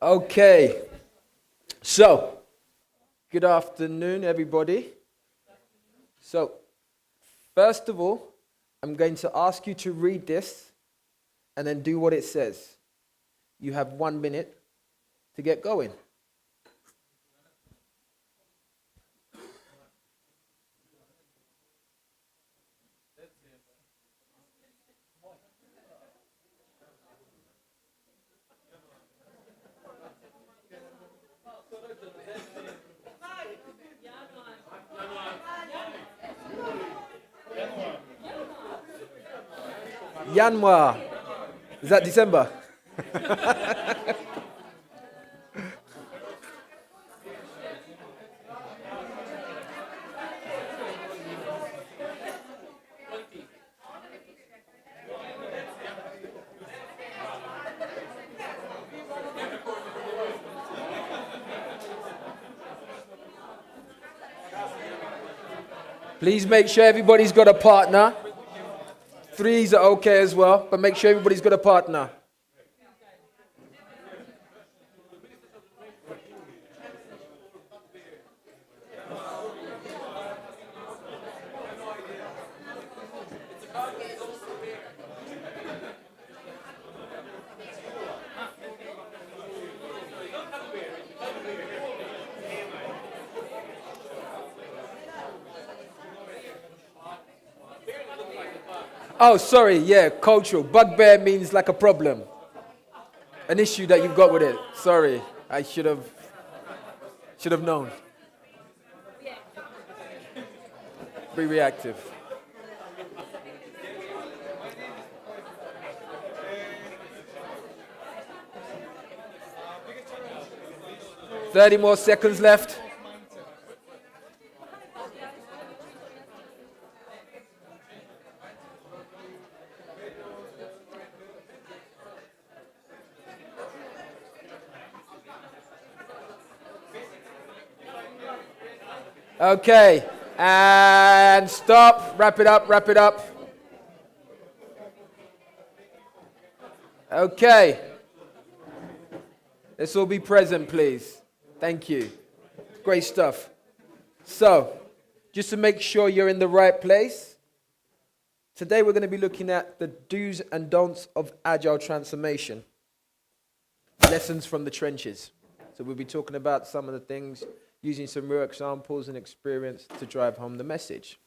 Okay, so good afternoon, everybody. So, first of all, I'm going to ask you to read this and then do what it says. You have 1 minute to get going. January. Is that December? Please make sure everybody's got a partner. Threes are okay as well, but make sure everybody's got a partner. Oh, sorry, yeah, cultural. Bugbear means like a problem. An issue that you've got with it. Sorry, I should have known. Be reactive. Thirty more seconds left. Okay, and stop. Wrap it up, wrap it up. Okay. Let's all be present, please. Thank you. Great stuff. So, just to make sure you're in the right place, today we're going to be looking at the do's and don'ts of agile transformation. Lessons from the trenches. So we'll be talking about some of the things, using some real examples and experience to drive home the message.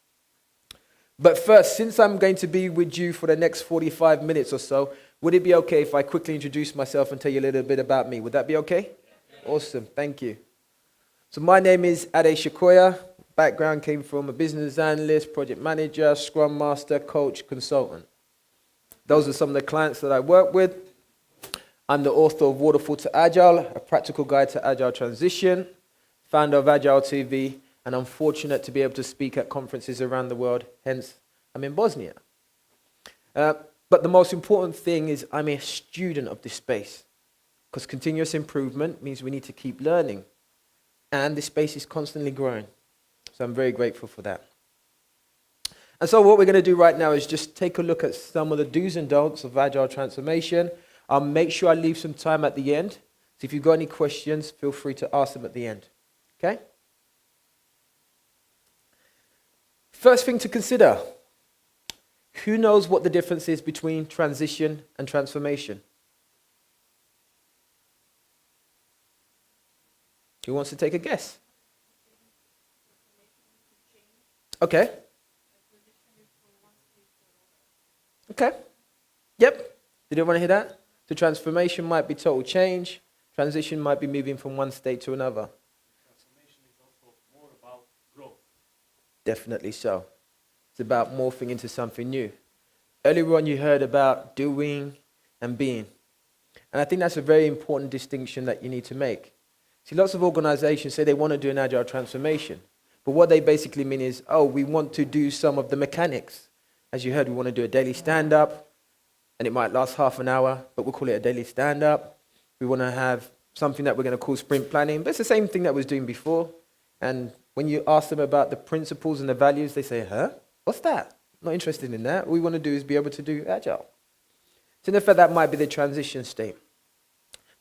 But first, since I'm going to be with you for the next 45 minutes or so, would it be okay if I quickly introduce myself and tell you a little bit about me? Would that be okay? Awesome, thank you. So my name is Ade Shokoya. Background came from a business analyst, project manager, scrum master, coach, consultant. Those are some of the clients that I work with. I'm the author of Waterfall to Agile, a practical guide to agile transition, founder of Agile TV, and I'm fortunate to be able to speak at conferences around the world, hence I'm in Bosnia. But the most important thing is I'm a student of this space, because continuous improvement means we need to keep learning, and this space is constantly growing. So I'm very grateful for that. And so what we're going to do right now is just take a look at some of the do's and don'ts of Agile transformation. I'll make sure I leave some time at the end. So if you've got any questions, feel free to ask them at the end. Okay? First thing to consider, who knows what the difference is between transition and transformation? Who wants to take a guess? Okay. Okay. Yep. Did everyone hear that? So transformation might be total change. Transition might be moving from one state to another. Transformation is also more about growth. Definitely so. It's about morphing into something new. Earlier on you heard about doing and being. And I think that's a very important distinction that you need to make. See, lots of organizations say they want to do an agile transformation. But what they basically mean is, oh, we want to do some of the mechanics. As you heard, we want to do a daily stand-up, and it might last half an hour, but we'll call it a daily stand-up. We want to have something that we're going to call sprint planning, but it's the same thing that we was doing before. And when you ask them about the principles and the values, they say, huh? What's that? Not interested in that. What we want to do is be able to do agile. So in effect, that might be the transition state.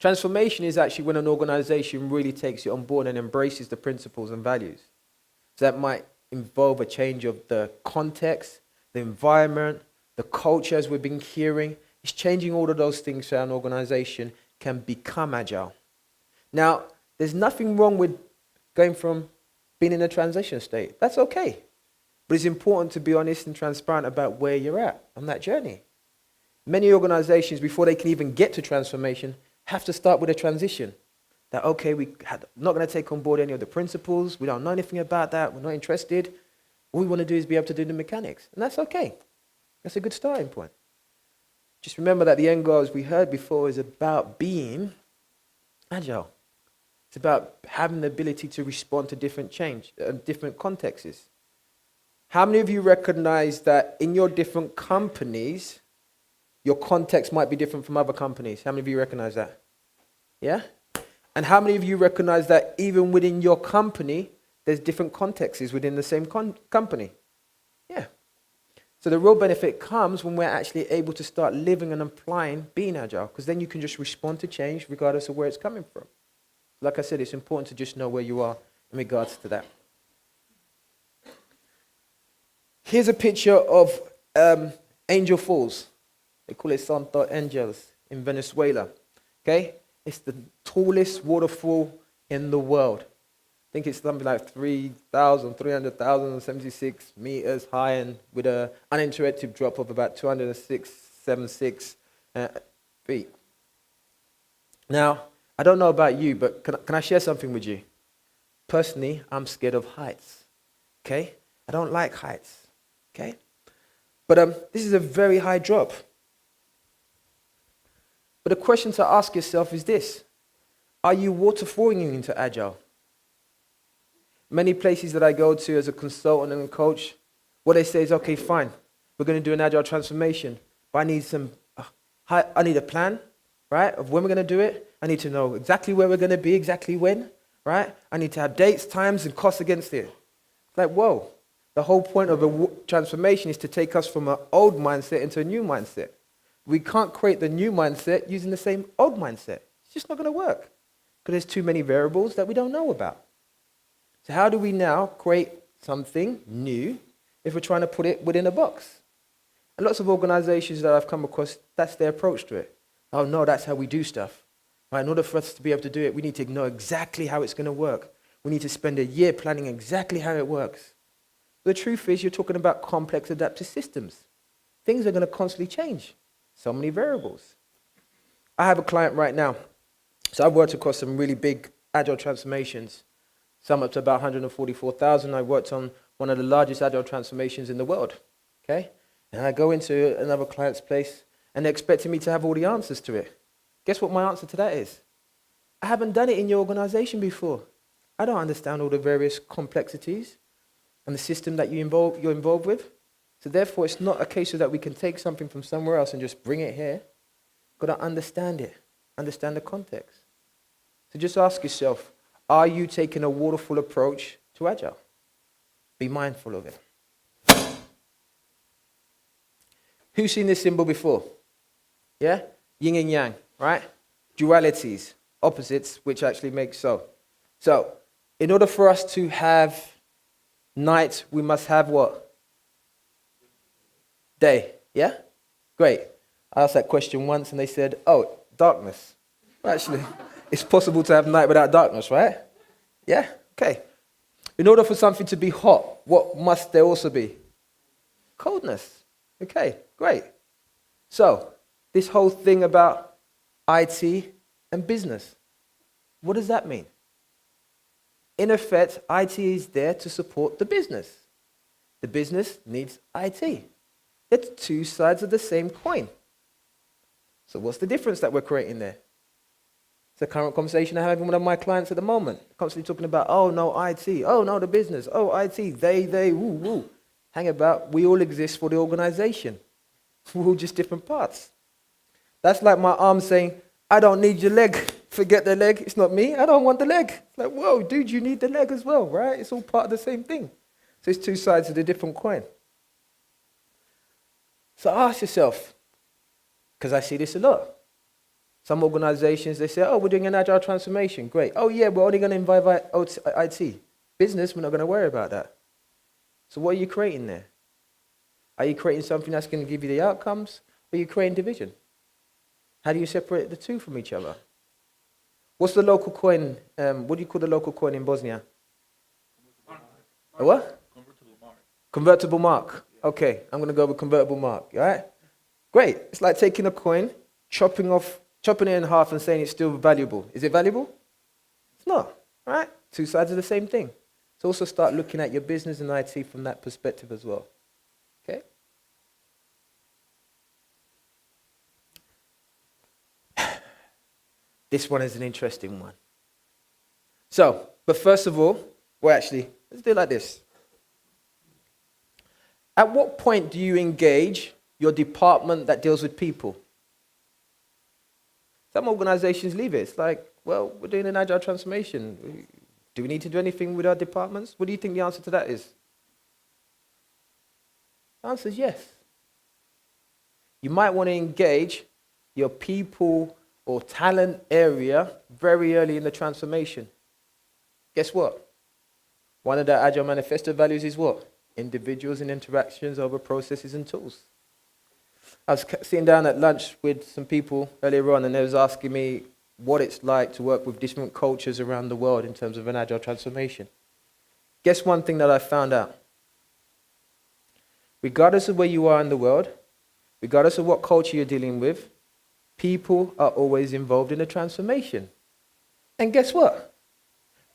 Transformation is actually when an organization really takes it on board and embraces the principles and values. So that might involve a change of the context, the environment, the culture, as we've been hearing. It's changing all of those things so an organization can become agile. Now, there's nothing wrong with going from being in a transition state. That's okay. But it's important to be honest and transparent about where you're at on that journey. Many organizations, before they can even get to transformation, have to start with a transition. That, okay, we're not going to take on board any of the principles. We don't know anything about that. We're not interested. All we want to do is be able to do the mechanics. And that's okay. That's a good starting point. Just remember that the end goal, as we heard before, is about being agile. It's about having the ability to respond to different different contexts. How many of you recognize that in your different companies, your context might be different from other companies? How many of you recognize that? Yeah? And how many of you recognize that even within your company, there's different contexts within the same company? Yeah. So the real benefit comes when we're actually able to start living and applying being agile, because then you can just respond to change regardless of where it's coming from. Like I said, it's important to just know where you are in regards to that. Here's a picture of Angel Falls. They call it Santo Angels in Venezuela. Okay? It's the tallest waterfall in the world. I think it's something like 376 meters high and with an uninterrupted drop of about 276 feet. Now, I don't know about you, but can I share something with you? Personally, I'm scared of heights. Okay? I don't like heights. Okay? But this is a very high drop. But the question to ask yourself is this: are you waterfalling into agile? Many places that I go to as a consultant and a coach, what they say is, okay, fine, we're going to do an agile transformation, but I need I need a plan, right, of when we're going to do it. I need to know exactly where we're going to be, exactly when, right? I need to have dates, times, and costs against it. It's like, whoa. The whole point of a transformation is to take us from an old mindset into a new mindset. We can't create the new mindset using the same old mindset. It's just not going to work because there's too many variables that we don't know about. So how do we now create something new if we're trying to put it within a box? And lots of organizations that I've come across, that's their approach to it. Oh no, that's how we do stuff. Right? In order for us to be able to do it, we need to know exactly how it's going to work. We need to spend a year planning exactly how it works. The truth is, you're talking about complex adaptive systems. Things are going to constantly change. So many variables. I have a client right now. So I've worked across some really big agile transformations. Some up to about 144,000. I worked on one of the largest agile transformations in the world. Okay? And I go into another client's place and they're expecting me to have all the answers to it. Guess what my answer to that is? I haven't done it in your organization before. I don't understand all the various complexities and the system that you're involved with. So therefore, it's not a case of that we can take something from somewhere else and just bring it here. Got to understand it, understand the context. So just ask yourself, are you taking a waterfall approach to agile? Be mindful of it. Who's seen this symbol before? Yeah? Yin and yang, right? Dualities, opposites, which actually make so. So, in order for us to have night, we must have what? Day, yeah? Great. I asked that question once and they said, oh, darkness. Well, actually, it's possible to have night without darkness, right? Yeah? Okay. In order for something to be hot, what must there also be? Coldness. Okay, great. So, this whole thing about IT and business, what does that mean? In effect, IT is there to support the business. The business needs IT. It's two sides of the same coin. So what's the difference that we're creating there? It's a current conversation I have with one of my clients at the moment. Constantly talking about, oh no, IT. Oh no, the business. Oh, IT. They, woo, woo. Hang about. We all exist for the organization. We're all just different parts. That's like my arm saying, I don't need your leg. Forget the leg. It's not me. I don't want the leg. It's like, whoa, dude, you need the leg as well, right? It's all part of the same thing. So it's two sides of the different coin. So ask yourself, because I see this a lot. Some organizations, they say, oh, we're doing an agile transformation. Great. Oh, yeah, we're only going to invite IT. Business, we're not going to worry about that. So what are you creating there? Are you creating something that's going to give you the outcomes? Or are you creating division? How do you separate the two from each other? What's the local coin? What do you call the local coin in Bosnia? A what? Convertible mark. Convertible mark. Okay, I'm going to go with convertible mark. All right? Great. It's like taking a coin, chopping it in half and saying it's still valuable. Is it valuable? It's not. All right? Two sides of the same thing. So also start looking at your business and IT from that perspective as well. Okay? This one is an interesting one. So, but first of all, let's do it like this. At what point do you engage your department that deals with people? Some organizations leave it. It's like, well, we're doing an agile transformation. Do we need to do anything with our departments? What do you think the answer to that is? The answer is yes. You might want to engage your people or talent area very early in the transformation. Guess what? One of the Agile Manifesto values is what? Individuals and interactions over processes and tools. I was sitting down at lunch with some people earlier on, and they was asking me what it's like to work with different cultures around the world in terms of an agile transformation. Guess one thing that I found out. Regardless of where you are in the world, regardless of what culture you're dealing with, people are always involved in a transformation. And guess what?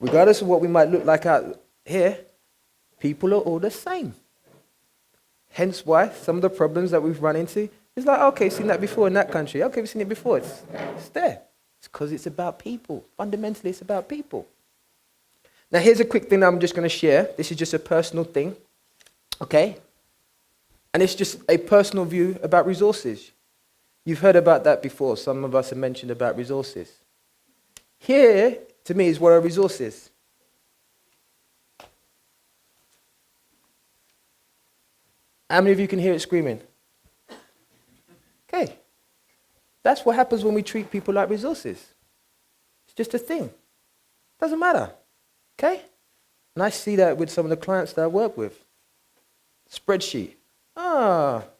Regardless of what we might look like out here, people are all the same. Hence why some of the problems that we've run into is like, okay, seen that before in that country. Okay, we've seen it before. It's there. It's because it's about people. Fundamentally, it's about people. Now, here's a quick thing that I'm just going to share. This is just a personal thing, okay? And it's just a personal view about resources. You've heard about that before. Some of us have mentioned about resources. Here, to me, is what are resources. How many of you can hear it screaming? Okay. That's what happens when we treat people like resources. It's just a thing. Doesn't matter. Okay? And I see that with some of the clients that I work with. Spreadsheet.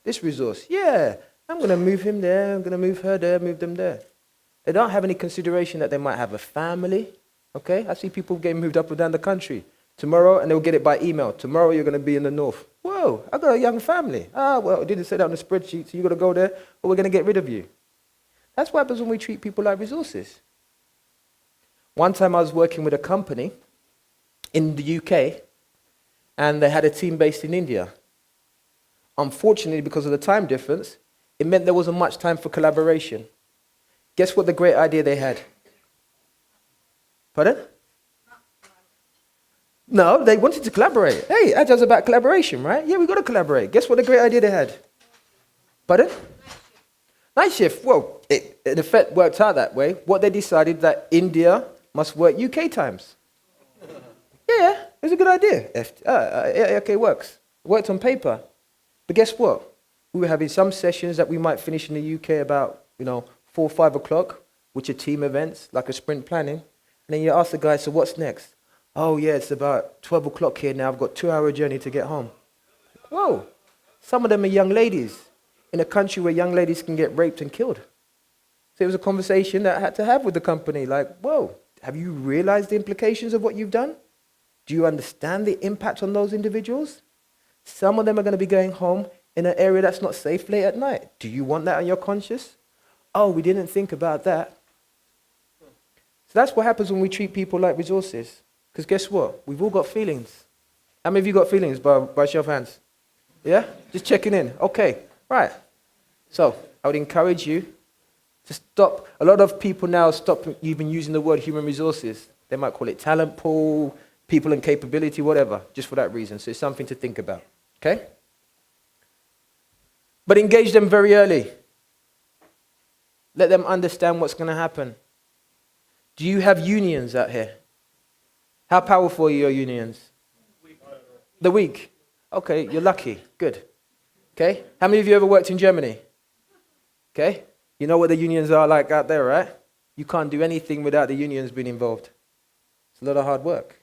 This resource. Yeah, I'm going to move him there. I'm going to move her there, move them there. They don't have any consideration that they might have a family. Okay? I see people getting moved up and down the country. Tomorrow, and they'll get it by email. Tomorrow, you're going to be in the north. Whoa, I've got a young family. Well, it didn't say that on the spreadsheet, so you've got to go there, or we're going to get rid of you. That's what happens when we treat people like resources. One time I was working with a company in the UK, and they had a team based in India. Unfortunately, because of the time difference, it meant there wasn't much time for collaboration. Guess what the great idea they had? Pardon? No, they wanted to collaborate. Hey, Agile's about collaboration, right? Yeah, we've got to collaborate. Guess what the great idea they had? Pardon? Night shift. Well, it in effect worked out that way. What they decided that India must work UK times. Yeah, it was a good idea. Okay, works. It worked on paper. But guess what? We were having some sessions that we might finish in the UK about, 4 or 5 o'clock, which are team events, like a sprint planning. And then you ask the guy, so what's next? Oh, yeah, it's about 12 o'clock here now. I've got a 2-hour journey to get home. Whoa. Some of them are young ladies in a country where young ladies can get raped and killed. So it was a conversation that I had to have with the company. Like, whoa, have you realized the implications of what you've done? Do you understand the impact on those individuals? Some of them are going to be going home in an area that's not safe late at night. Do you want that on your conscience? Oh, we didn't think about that. So that's what happens when we treat people like resources. Because guess what? We've all got feelings. How many of you got feelings by show of hands? Yeah? Just checking in. Okay. Right. So I would encourage you to stop. A lot of people now stop even using the word human resources. They might call it talent pool, people and capability, whatever, just for that reason. So it's something to think about. Okay? But engage them very early. Let them understand what's going to happen. Do you have unions out here? How powerful are your unions? The weak. Okay, you're lucky. Good. Okay. How many of you ever worked in Germany? Okay. You know what the unions are like out there, right? You can't do anything without the unions being involved. It's a lot of hard work.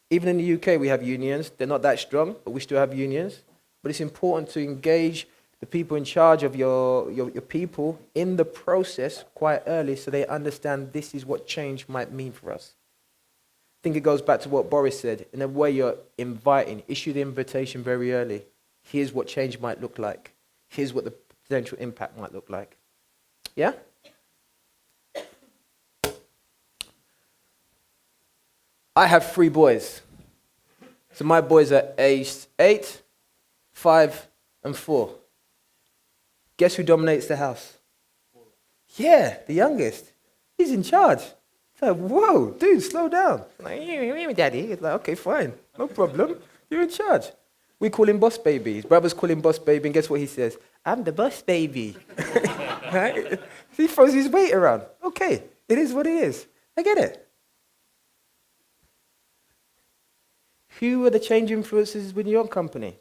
Even in the UK, we have unions. They're not that strong, but we still have unions. But it's important to engage the people in charge of your people in the process quite early so they understand this is what change might mean for us. I think it goes back to what Boris said. In a way, you're inviting, issue the invitation very early. Here's what change might look like. Here's what the potential impact might look like. Yeah? I have 3 boys. So my boys are aged 8, 5, and 4. Guess who dominates the house? Yeah, the youngest. He's in charge. It's like, whoa, dude, slow down. I'm like, you, daddy. He's like, okay, fine, no problem. You're in charge. We call him boss baby. His brothers call him boss baby, and guess what he says? I'm the boss baby. Right? He throws his weight around. Okay, it is what it is. I get it. Who are the change influences within your company?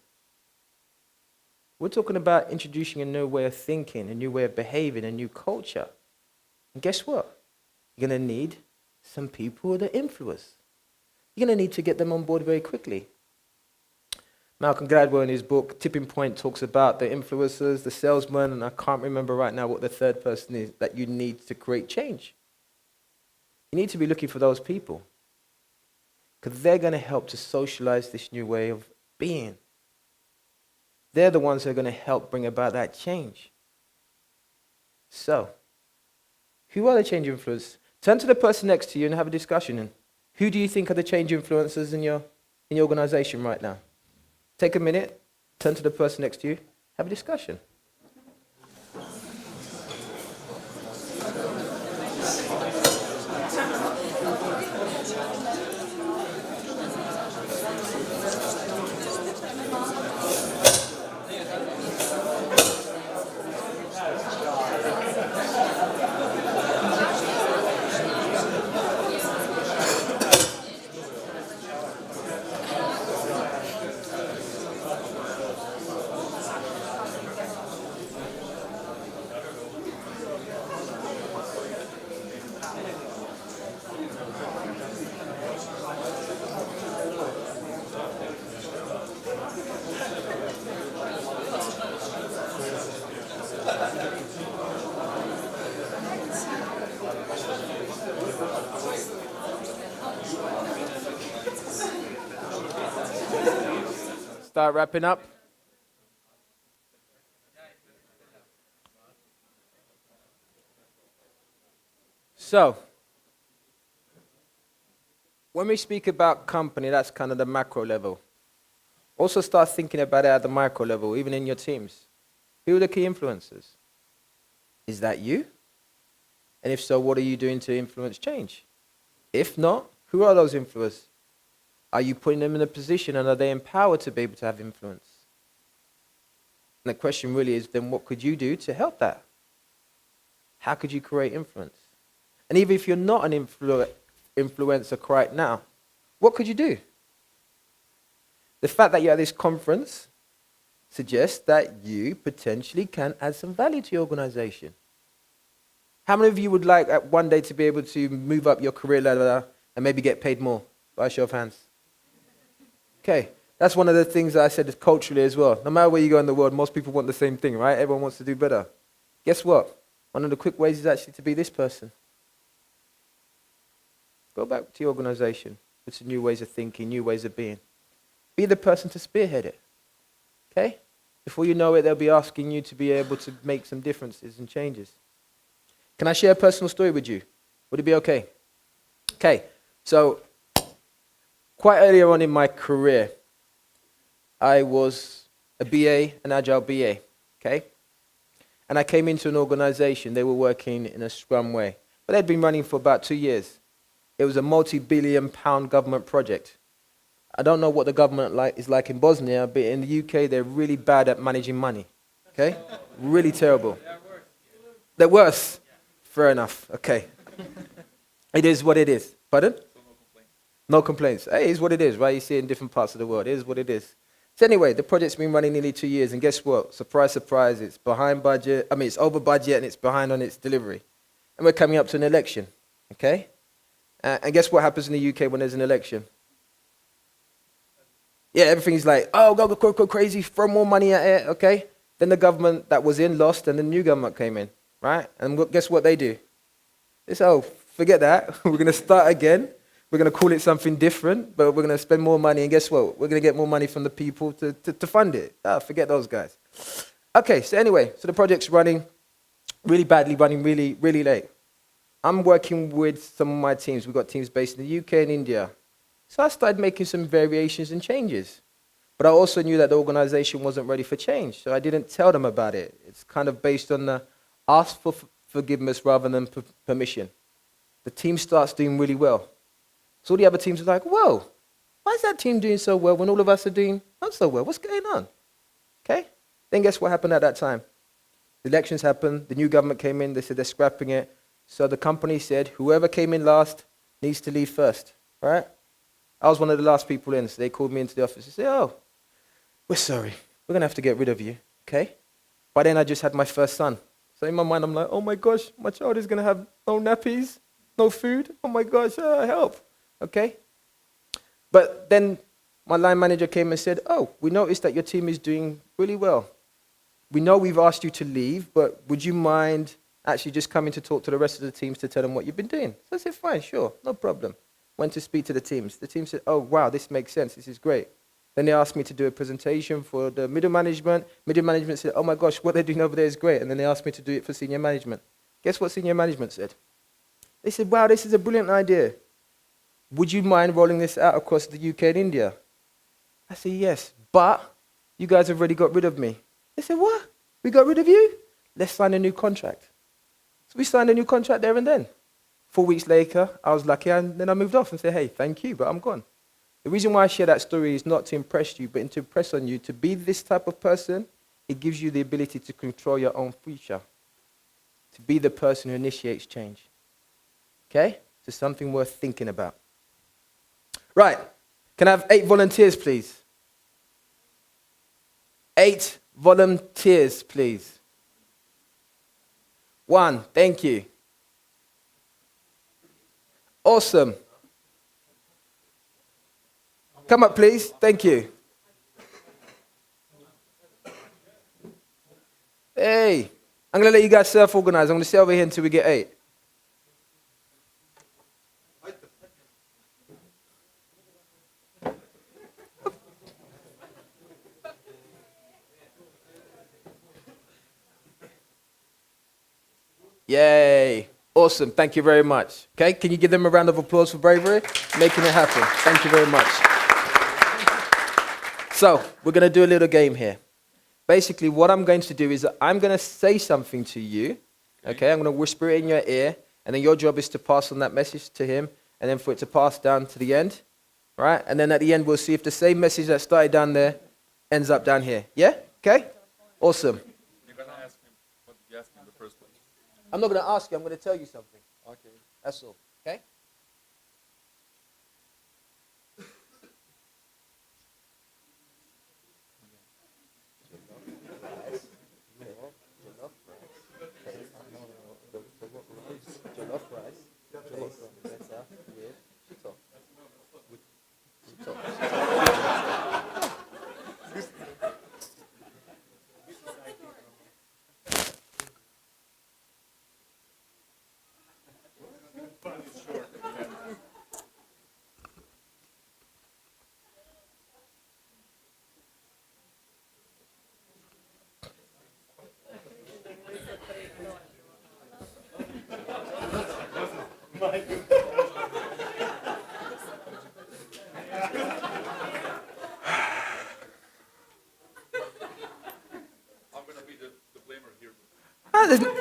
We're talking about introducing a new way of thinking, a new way of behaving, a new culture. And guess what? You're going to need some people that influence. You're going to need to get them on board very quickly. Malcolm Gladwell in his book, Tipping Point, talks about the influencers, the salesman, and I can't remember right now what the third person is that you need to create change. You need to be looking for those people because they're going to help to socialize this new way of being. They're the ones who are going to help bring about that change. So, who are the change influencers? Turn to the person next to you and have a discussion. And who do you think are the change influencers in your organization right now? Take a minute, turn to the person next to you, have a discussion. Start wrapping up. So, when we speak about company, that's kind of the macro level. Also start thinking about it at the micro level, even in your teams. Who are the key influencers? Is that you? And if so, what are you doing to influence change? If not, who are those influencers? Are you putting them in a position and are they empowered to be able to have influence? And the question really is then what could you do to help that? How could you create influence? And even if you're not an influencer right now, what could you do? The fact that you're at this conference suggests that you potentially can add some value to your organization. How many of you would like at one day to be able to move up your career ladder and maybe get paid more? By a show of hands. Okay, that's one of the things that I said is culturally as well. No matter where you go in the world, most people want the same thing, right? Everyone wants to do better. Guess what? One of the quick ways is actually to be this person. Go back to your organization with some new ways of thinking, new ways of being. Be the person to spearhead it. Okay? Before you know it, they'll be asking you to be able to make some differences and changes. Can I share a personal story with you? Would it be okay? Okay, so quite earlier on in my career, I was a BA, an Agile BA, okay? And I came into an organization, they were working in a Scrum way, but they'd been running for about 2 years. It was a multi-billion-pound government project. I don't know what the government is like in Bosnia, but in the UK, they're really bad at managing money, okay? Really terrible. They're worse. Fair enough, okay. It is what it is. Pardon? No complaints. Hey, it is what it is, right? You see it in different parts of the world. It is what it is. So anyway, the project's been running nearly 2 years, and guess what? Surprise, surprise, it's behind budget. I mean, it's over budget and it's behind on its delivery. And we're coming up to an election, okay? And guess what happens in the UK when there's an election? Yeah, everything's like, oh, go crazy, throw more money at it, okay? Then the government that was in lost, and the new government came in, right? And guess what they do? They say, oh, forget that. We're going to start again. We're going to call it something different, but we're going to spend more money. And guess what? We're going to get more money from the people to fund it. Forget those guys. Okay, so anyway, so the project's running really badly, running really, really late. I'm working with some of my teams. We've got teams based in the UK and India. So I started making some variations and changes. But I also knew that the organization wasn't ready for change, so I didn't tell them about it. It's kind of based on the ask for forgiveness rather than permission. The team starts doing really well. So all the other teams are like, whoa, why is that team doing so well when all of us are doing not so well? What's going on? Okay? Then guess what happened at that time? The elections happened. The new government came in. They said they're scrapping it. So the company said, whoever came in last needs to leave first. All right? I was one of the last people in, so they called me into the office and said, oh, we're sorry. We're going to have to get rid of you. Okay? By then, I just had my first son. So in my mind, I'm like, oh my gosh, my child is going to have no nappies, no food. Oh my gosh, help. Okay? But then my line manager came and said, oh, we noticed that your team is doing really well. We know we've asked you to leave, but would you mind actually just coming to talk to the rest of the teams to tell them what you've been doing? So I said, fine, sure, no problem. Went to speak to the teams. The team said, oh, wow, this makes sense. This is great. Then they asked me to do a presentation for the middle management. Middle management said, oh my gosh, what they're doing over there is great. And then they asked me to do it for senior management. Guess what senior management said? They said, wow, this is a brilliant idea. Would you mind rolling this out across the UK and India? I said, yes, but you guys have already got rid of me. They said, what? We got rid of you? Let's sign a new contract. So we signed a new contract there and then. 4 weeks later, I was lucky, and then I moved off and said, hey, thank you, but I'm gone. The reason why I share that story is not to impress you, but to impress on you. To be this type of person, it gives you the ability to control your own future. To be the person who initiates change. Okay? So something worth thinking about. Right. Can I have 8 volunteers, please? 8 volunteers, please. 1. Thank you. Awesome. Come up, please. Thank you. Hey, I'm going to let you guys self-organize. I'm going to stay over here until we get 8. Yay. Awesome. Thank you very much. Okay, can you give them a round of applause for bravery? Making it happen. Thank you very much. So, we're going to do a little game here. Basically, what I'm going to do is I'm going to say something to you. Okay, I'm going to whisper it in your ear. And then your job is to pass on that message to him. And then for it to pass down to the end. Right? And then at the end, we'll see if the same message that started down there ends up down here. Yeah? Okay? Awesome. You're going to ask him what you asked him in the first place. I'm not going to ask you. I'm going to tell you something. Okay. That's all. Okay?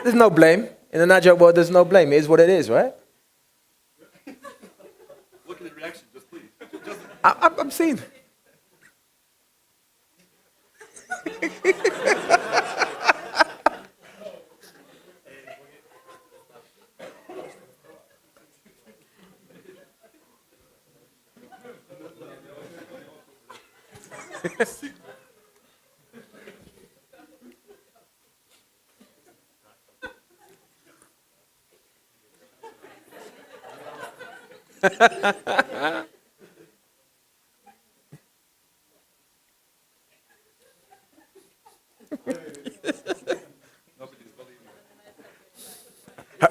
There's no blame. In an agile world, there's no blame. It is what it is, right? Look at the reaction, just please. I'm seeing.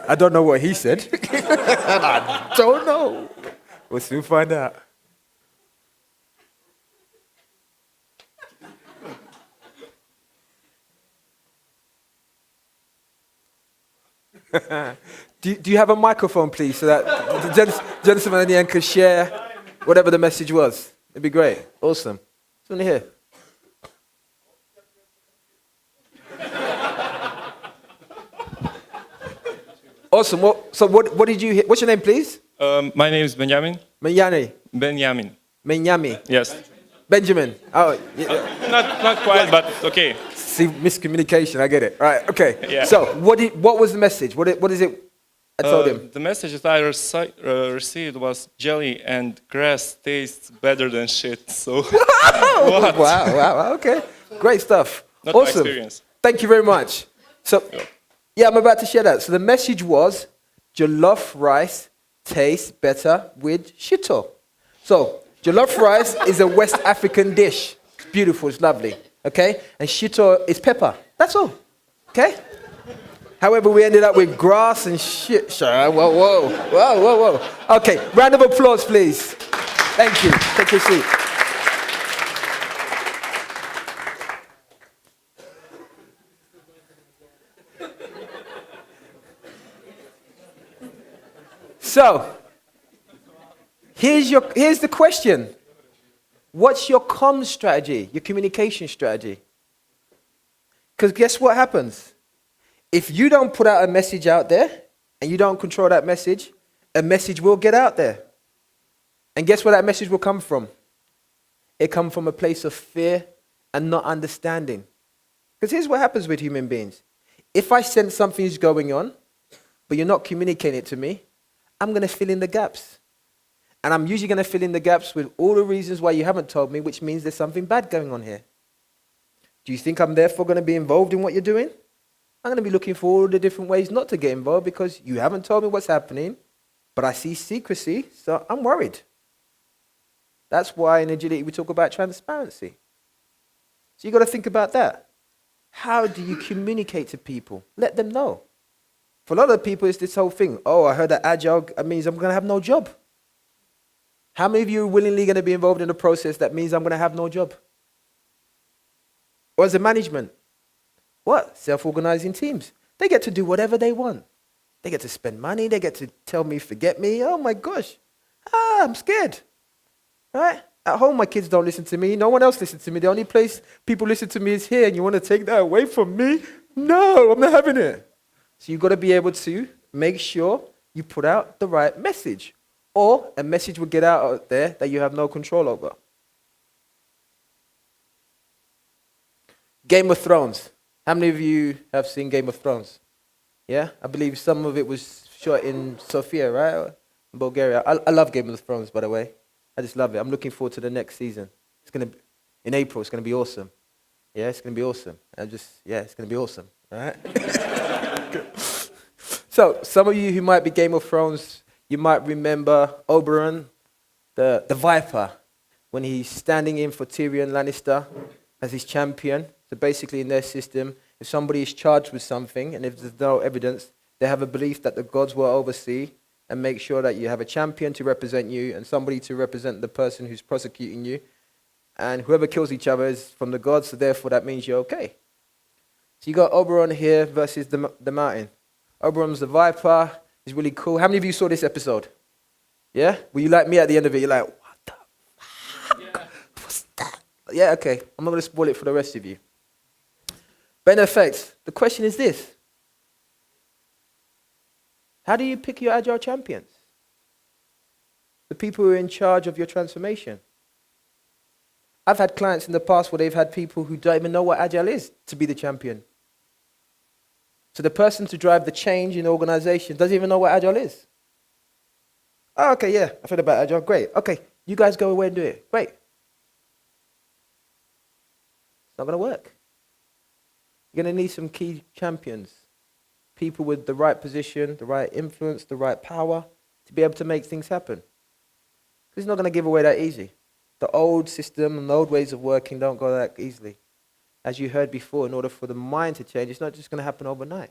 I don't know what he said. I don't know. We'll soon find out. Do you have a microphone, please, so that the gentleman at the end could share whatever the message was? It'd be great. Awesome. Just want to hear. Awesome. What did you hear? What's your name, please? My name is Benjamin. Menyani. Benjamin. Menyami. Yes. Benjamin. Oh, yeah. Not quite, but okay. See, miscommunication. I get it. All right. Okay. Yeah. So, what was the message? What is it? I told him. The message that I received was jelly and grass tastes better than shit. So, what? Wow. Okay. Great stuff. Not my Awesome. experience. Thank you very much. So, yeah, I'm about to share that. So the message was, jollof rice tastes better with shito. So, jollof rice is a West African dish. It's beautiful, it's lovely, okay? And shito is pepper. That's all, okay? However, we ended up with grass and shit. Whoa. Okay, round of applause, please. Thank you. Take your seat. So, here's the question. What's your comm strategy, your communication strategy? Because guess what happens? If you don't put out a message out there and you don't control that message, a message will get out there. And guess where that message will come from? It comes from a place of fear and not understanding. Because here's what happens with human beings. If I sense something's going on, but you're not communicating it to me, I'm going to fill in the gaps. And I'm usually going to fill in the gaps with all the reasons why you haven't told me, which means there's something bad going on here. Do you think I'm therefore going to be involved in what you're doing? I'm going to be looking for all the different ways not to get involved because you haven't told me what's happening, but I see secrecy, so I'm worried. That's why in agility we talk about transparency. So you've got to think about that. How do you communicate to people? Let them know. For a lot of people, it's this whole thing. Oh, I heard that Agile means I'm going to have no job. How many of you are willingly going to be involved in a process that means I'm going to have no job? Or as a management? What? Self-organizing teams. They get to do whatever they want. They get to spend money. They get to tell me, forget me. Oh my gosh. I'm scared. Right? At home, my kids don't listen to me. No one else listens to me. The only place people listen to me is here. And you want to take that away from me? No, I'm not having it. So you've got to be able to make sure you put out the right message. Or a message will get out there that you have no control over. Game of Thrones. How many of you have seen Game of Thrones? Yeah? I believe some of it was shot in Sofia, right? In Bulgaria. I love Game of Thrones, by the way. I just love it. I'm looking forward to the next season. It's going to, in April, it's going to be awesome. Yeah, it's going to be awesome. It's going to be awesome. All right? So, some of you who might be Game of Thrones, you might remember Oberyn, the Viper, when he's standing in for Tyrion Lannister as his champion. So basically in their system, if somebody is charged with something and if there's no evidence, they have a belief that the gods will oversee and make sure that you have a champion to represent you and somebody to represent the person who's prosecuting you. And whoever kills each other is from the gods, so therefore that means you're okay. So you got Oberyn here versus the Mountain. Oberyn's the Viper. He's really cool. How many of you saw this episode? Yeah? Were you like me at the end of it? You're like, what the fuck? Yeah. What's that? Yeah, okay. I'm not going to spoil it for the rest of you. But in effect, the question is this. How do you pick your Agile champions? The people who are in charge of your transformation. I've had clients in the past where they've had people who don't even know what Agile is to be the champion. So the person to drive the change in the organization doesn't even know what Agile is. Oh, okay, yeah, I've heard about Agile. Great. Okay, you guys go away and do it. Great. It's not going to work. You're going to need some key champions. People with the right position, the right influence, the right power to be able to make things happen. It's not going to give away that easy. The old system and the old ways of working don't go that easily. As you heard before, in order for the mind to change, it's not just going to happen overnight.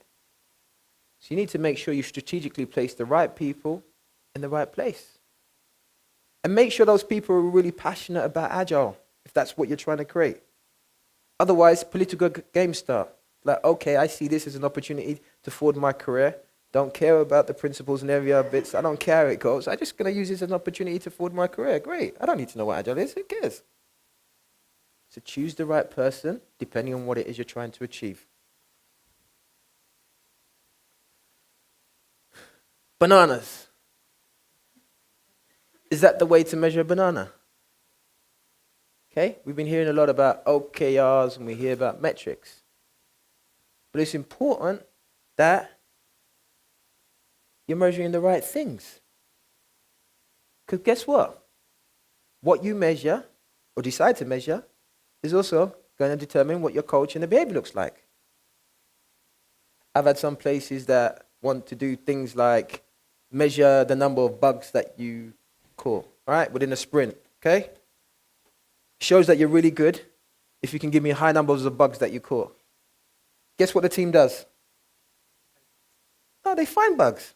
So you need to make sure you strategically place the right people in the right place. And make sure those people are really passionate about Agile, if that's what you're trying to create. Otherwise, political games start. Like, okay, I see this as an opportunity to forward my career. Don't care about the principles and every other bits. I don't care how it goes. I'm just going to use this as an opportunity to forward my career. Great. I don't need to know what Agile is. Who cares? So choose the right person depending on what it is you're trying to achieve. Bananas. Is that the way to measure a banana? Okay, we've been hearing a lot about OKRs and we hear about metrics. But it's important that you're measuring the right things. Because guess what? What you measure or decide to measure is also going to determine what your culture and the behavior looks like. I've had some places that want to do things like measure the number of bugs that you caught, right, within a sprint, okay? Shows that you're really good if you can give me high numbers of bugs that you caught. Guess what the team does? No, they find bugs.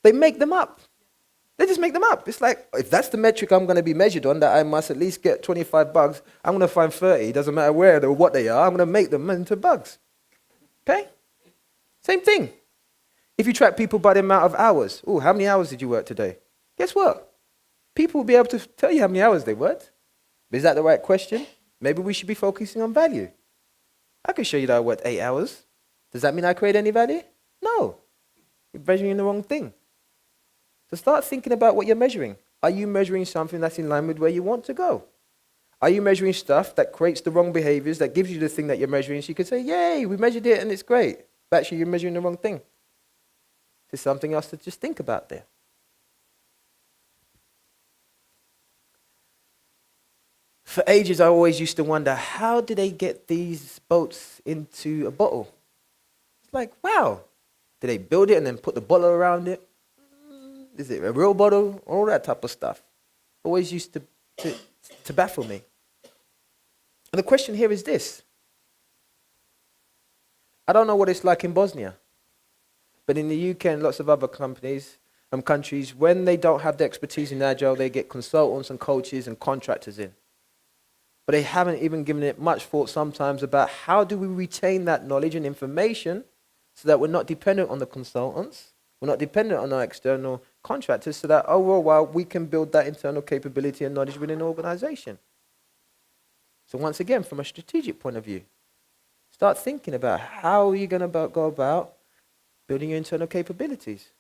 They make them up. They just make them up. It's like, if that's the metric I'm going to be measured on, that I must at least get 25 bugs, I'm going to find 30. It doesn't matter where or what they are. I'm going to make them into bugs. Okay? Same thing. If you track people by the amount of hours, oh, how many hours did you work today? Guess what? People will be able to tell you how many hours they worked. But is that the right question? Maybe we should be focusing on value. I can show you that I worked 8 hours. Does that mean I create any value? No. You're measuring the wrong thing. So start thinking about what you're measuring. Are you measuring something that's in line with where you want to go? Are you measuring stuff that creates the wrong behaviors, that gives you the thing that you're measuring, so you can say, yay, we measured it and it's great. But actually you're measuring the wrong thing. There's something else to just think about there. For ages, I always used to wonder, how do they get these boats into a bottle? It's like, wow. Do they build it and then put the bottle around it? Is it a real bottle? All that type of stuff. Always used to baffle me. And the question here is this. I don't know what it's like in Bosnia, but in the UK and lots of other countries, when they don't have the expertise in Agile, they get consultants and coaches and contractors in. But they haven't even given it much thought sometimes about how do we retain that knowledge and information so that we're not dependent on the consultants, we're not dependent on our external contractors, so that overall we can build that internal capability and knowledge within an organization. So once again, from a strategic point of view, start thinking about how are you going to go about building your internal capabilities.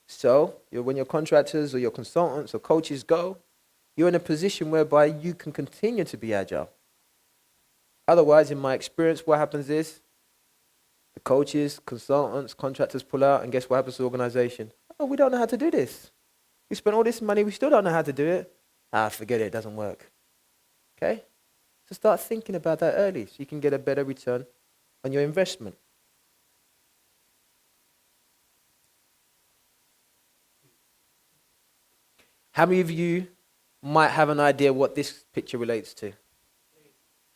So when your contractors or your consultants or coaches go, you're in a position whereby you can continue to be agile. Otherwise, in my experience, what happens is the coaches, consultants, contractors pull out, and guess what happens to the organization? Oh, we don't know how to do this. We spent all this money, we still don't know how to do it. Forget it, it doesn't work. Okay? So start thinking about that early so you can get a better return on your investment. How many of you might have an idea what this picture relates to?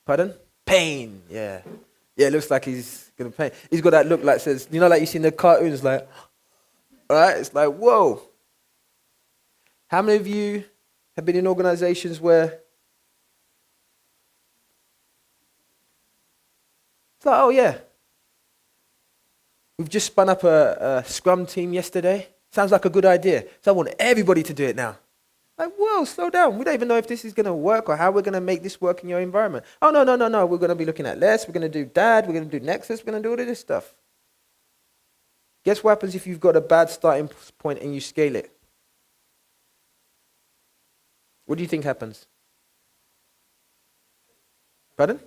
Pardon? Pain, yeah. Yeah, it looks like he's going to pain. He's got that look like says, like you see in the cartoons, like, right? It's like, whoa. How many of you have been in organizations where it's like, oh yeah, we've just spun up a scrum team yesterday. Sounds like a good idea. So I want everybody to do it now. Like, whoa, slow down. We don't even know if this is going to work or how we're going to make this work in your environment. Oh, no. We're going to be looking at less. We're going to do DAD. We're going to do Nexus. We're going to do all of this stuff. Guess what happens if you've got a bad starting point and you scale it? What do you think happens? Pardon?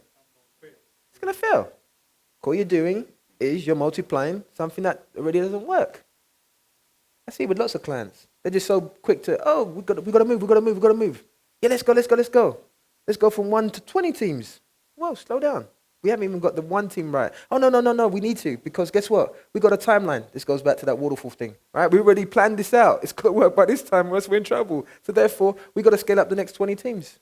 It's going to fail. All you're doing is you're multiplying something that already doesn't work. I see with lots of clients. They're just so quick to, we've got to move. Yeah, let's go. Let's go from 1 to 20 teams. Whoa, slow down. We haven't even got the one team right. Oh, no, we need to, because guess what? We got a timeline. This goes back to that waterfall thing, right? We already planned this out. It's got to work by this time, or else we're in trouble. So therefore, we got to scale up the next 20 teams.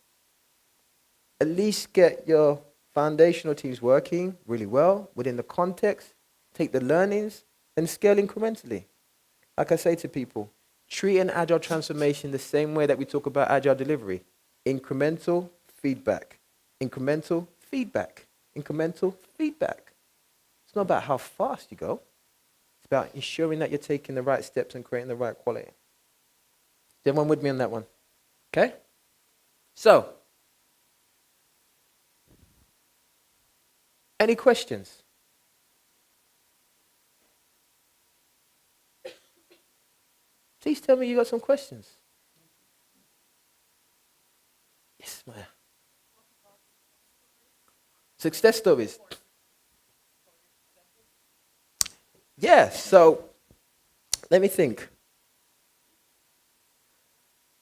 At least get your foundational teams working really well within the context, take the learnings, and scale incrementally. Like I say to people, treat an agile transformation the same way that we talk about agile delivery. Incremental feedback. Incremental feedback. Incremental feedback. It's not about how fast you go. It's about ensuring that you're taking the right steps and creating the right quality. Is everyone with me on that one? Okay? So, any questions? Please tell me you got some questions. Yes, Maya. Success stories. Yeah, so let me think.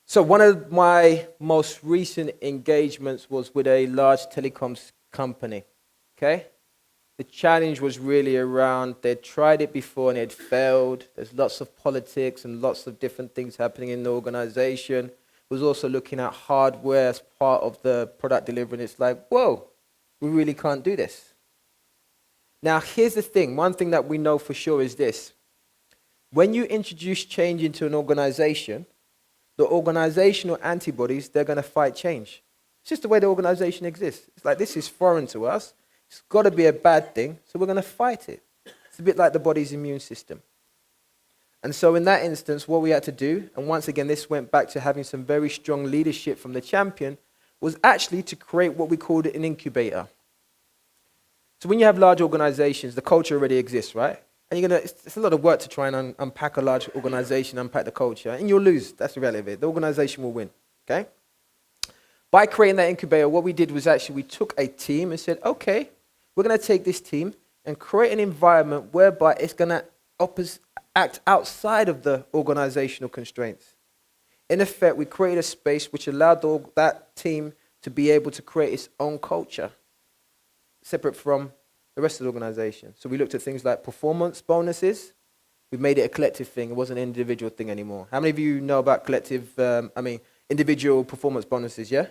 So one of my most recent engagements was with a large telecoms company, okay? The challenge was really around, they'd tried it before and it failed. There's lots of politics and lots of different things happening in the organization. It was also looking at hardware as part of the product delivery, and it's like, whoa, we really can't do this. Now, here's the thing. One thing that we know for sure is this. When you introduce change into an organization, the organizational antibodies, they're going to fight change. It's just the way the organization exists. It's like, this is foreign to us. It's got to be a bad thing, so we're going to fight it. It's a bit like the body's immune system. And so in that instance, what we had to do, and once again, this went back to having some very strong leadership from the champion, was actually to create what we called an incubator. So when you have large organizations, the culture already exists, right? And it's a lot of work to try and unpack a large organization, unpack the culture, and you'll lose. That's the reality of it. The organization will win, okay? By creating that incubator, what we did was actually we took a team and said, okay, we're going to take this team and create an environment whereby it's going to act outside of the organizational constraints. In effect, we created a space which allowed that team to be able to create its own culture, separate from the rest of the organization. So we looked at things like performance bonuses. We made it a collective thing. It wasn't an individual thing anymore. How many of you know about individual performance bonuses, yeah?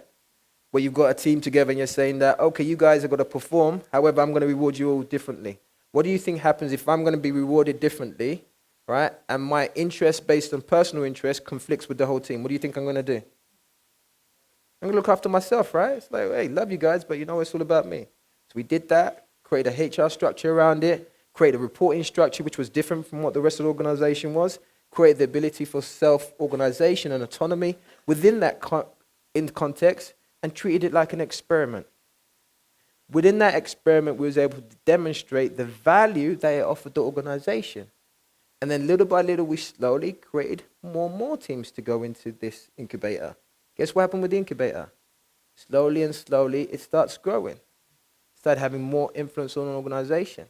Where you've got a team together and you're saying that, okay, you guys have got to perform, however, I'm going to reward you all differently. What do you think happens if I'm going to be rewarded differently, right, and my interest based on personal interest conflicts with the whole team? What do you think I'm going to do? I'm going to look after myself, right? It's like, hey, love you guys, but you know it's all about me. So we did that, created a HR structure around it, created a reporting structure which was different from what the rest of the organization was, created the ability for self-organization and autonomy within that context, and treated it like an experiment. Within that experiment, we was able to demonstrate the value that it offered the organization. And then little by little, we slowly created more teams to go into this incubator. Guess what happened with the incubator? Slowly and slowly, it starts growing. Started having more influence on an organization.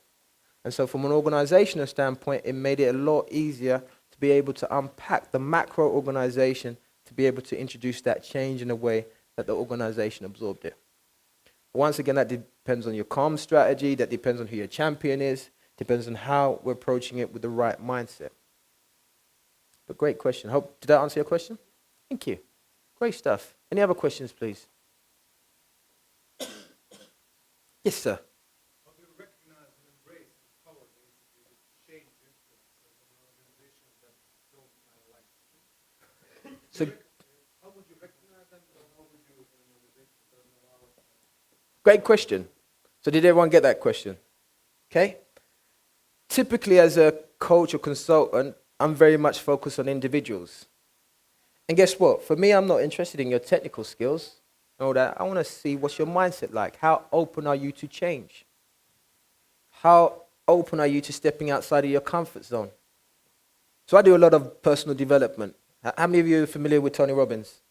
And so from an organizational standpoint, it made it a lot easier to be able to unpack the macro organization to be able to introduce that change in a way that the organization absorbed it. Once again, that depends on your comm strategy, that depends on who your champion is, depends on how we're approaching it with the right mindset. But great question. Did that answer your question? Thank you. Great stuff. Any other questions, please? Yes, sir. How do you recognize and embrace and empower basically the change influences in organizations that don't like it? So, how would you recognize them, or how would you in an organization that doesn't allow it? great question. So did everyone get that question? Okay. Typically as a coach or consultant, I'm very much focused on individuals. And guess what? For me, I'm not interested in your technical skills. All that. I want to see what's your mindset like. How open are you to change? How open are you to stepping outside of your comfort zone? So I do a lot of personal development. How many of you are familiar with Tony Robbins?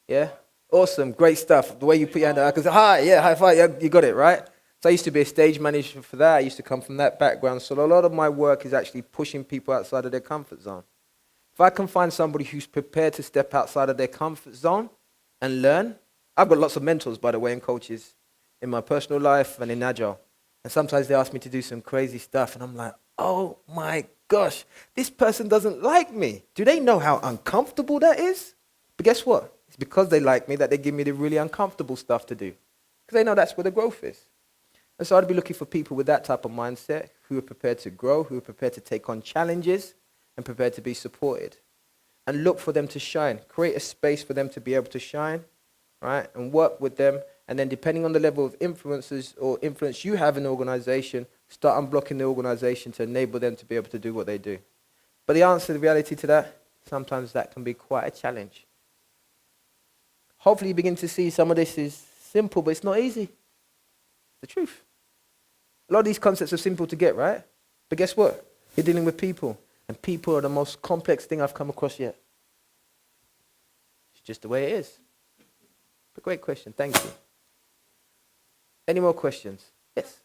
Yeah? Awesome. Great stuff. The way you put your hand out. Because, hi, yeah, high five. Yeah, you got it, right? So I used to be a stage manager for that. I used to come from that background. So a lot of my work is actually pushing people outside of their comfort zone. If I can find somebody who's prepared to step outside of their comfort zone and learn, I've got lots of mentors, by the way, and coaches in my personal life and in Agile. And sometimes they ask me to do some crazy stuff, and I'm like, oh my gosh, this person doesn't like me. Do they know how uncomfortable that is? But guess what? It's because they like me that they give me the really uncomfortable stuff to do. Because they know that's where the growth is. And so I'd be looking for people with that type of mindset who are prepared to grow, who are prepared to take on challenges, and prepared to be supported. And look for them to shine. Create a space for them to be able to shine, right? And work with them. And then depending on the level of influences or influence you have in the organization, start unblocking the organization to enable them to be able to do what they do. But the answer, the reality to that, sometimes that can be quite a challenge. Hopefully you begin to see some of this is simple, but it's not easy. It's the truth. A lot of these concepts are simple to get, right? But guess what? You're dealing with people. And people are the most complex thing I've come across yet. It's just the way it is. But great question. Thank you. Any more questions? Yes?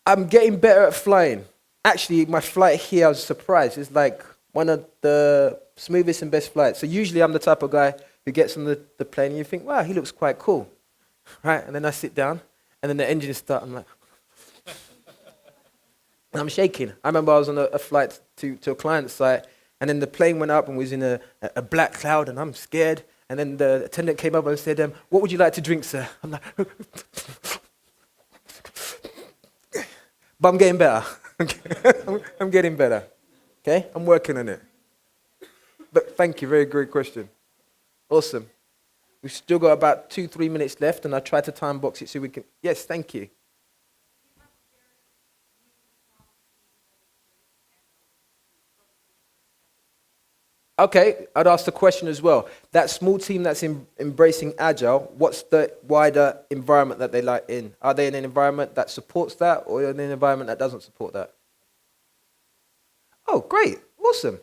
I'm getting better at flying. Actually, my flight here, I was surprised. It's like one of the smoothest and best flights. So usually I'm the type of guy who gets on the plane and you think, wow, he looks quite cool. Right? And then I sit down and then the engines start. I'm like, and I'm shaking. I remember I was on a flight to a client site and then the plane went up and was in a black cloud and I'm scared. And then the attendant came up and said, what would you like to drink, sir? I'm like, but I'm getting better. I'm getting better. Okay? I'm working on it. But thank you. Very great question. Awesome. We've still got about 2-3 minutes left, and I try to time box it so we can. Yes, thank you. Okay, I'd ask the question as well. That small team that's embracing Agile, what's the wider environment that they like in? Are they in an environment that supports that, or in an environment that doesn't support that? Oh, great. Awesome.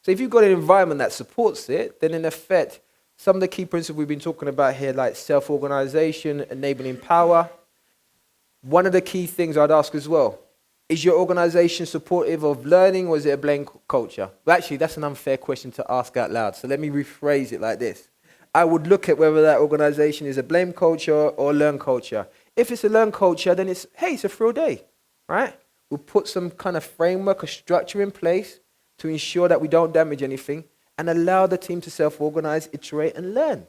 So if you've got an environment that supports it, then in effect, some of the key principles we've been talking about here, like self-organization, enabling power, one of the key things I'd ask as well, is your organization supportive of learning or is it a blame culture? Well, actually, that's an unfair question to ask out loud. So let me rephrase it like this. I would look at whether that organization is a blame culture or a learn culture. If it's a learn culture, then it's, hey, it's a thrill day, right? We'll put some kind of framework or structure in place to ensure that we don't damage anything and allow the team to self-organize, iterate, and learn.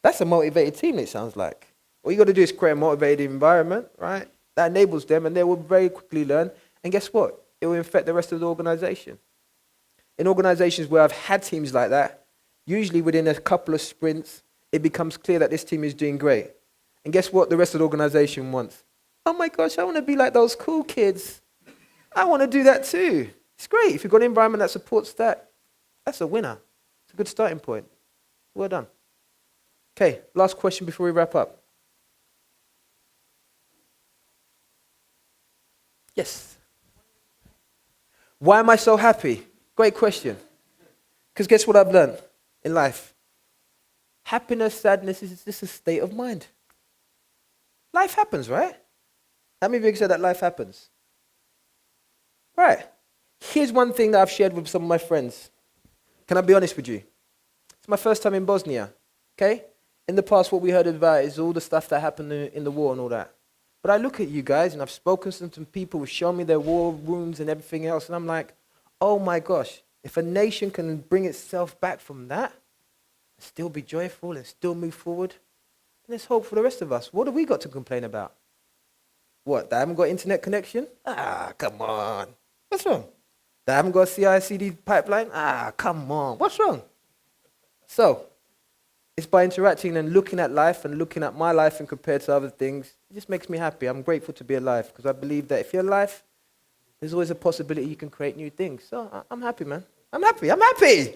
That's a motivated team, it sounds like. All you got to do is create a motivated environment, right? That enables them, and they will very quickly learn. And guess what? It will infect the rest of the organization. In organizations where I've had teams like that, usually within a couple of sprints, it becomes clear that this team is doing great. And guess what the rest of the organization wants? Oh my gosh, I want to be like those cool kids. I want to do that too. It's great. If you've got an environment that supports that, that's a winner. It's a good starting point. Well done. Okay, last question before we wrap up. Yes. Why am I so happy? Great question. Because guess what I've learned in life? Happiness, sadness is just a state of mind. Life happens, right? How many of you said that life happens? Right. Here's one thing that I've shared with some of my friends. Can I be honest with you? It's my first time in Bosnia, okay? In the past, what we heard about is all the stuff that happened in the war and all that. But I look at you guys, and I've spoken to some people who've shown me their war wounds and everything else, and I'm like, oh my gosh, if a nation can bring itself back from that, and still be joyful and still move forward, then there's hope for the rest of us. What have we got to complain about? What, they haven't got internet connection? Ah, come on. What's wrong? They haven't got a CI/CD pipeline? Ah, come on. What's wrong? So, it's by interacting and looking at life and looking at my life and compared to other things, it just makes me happy. I'm grateful to be alive because I believe that if you're alive, there's always a possibility you can create new things. So I'm happy, man. I'm happy.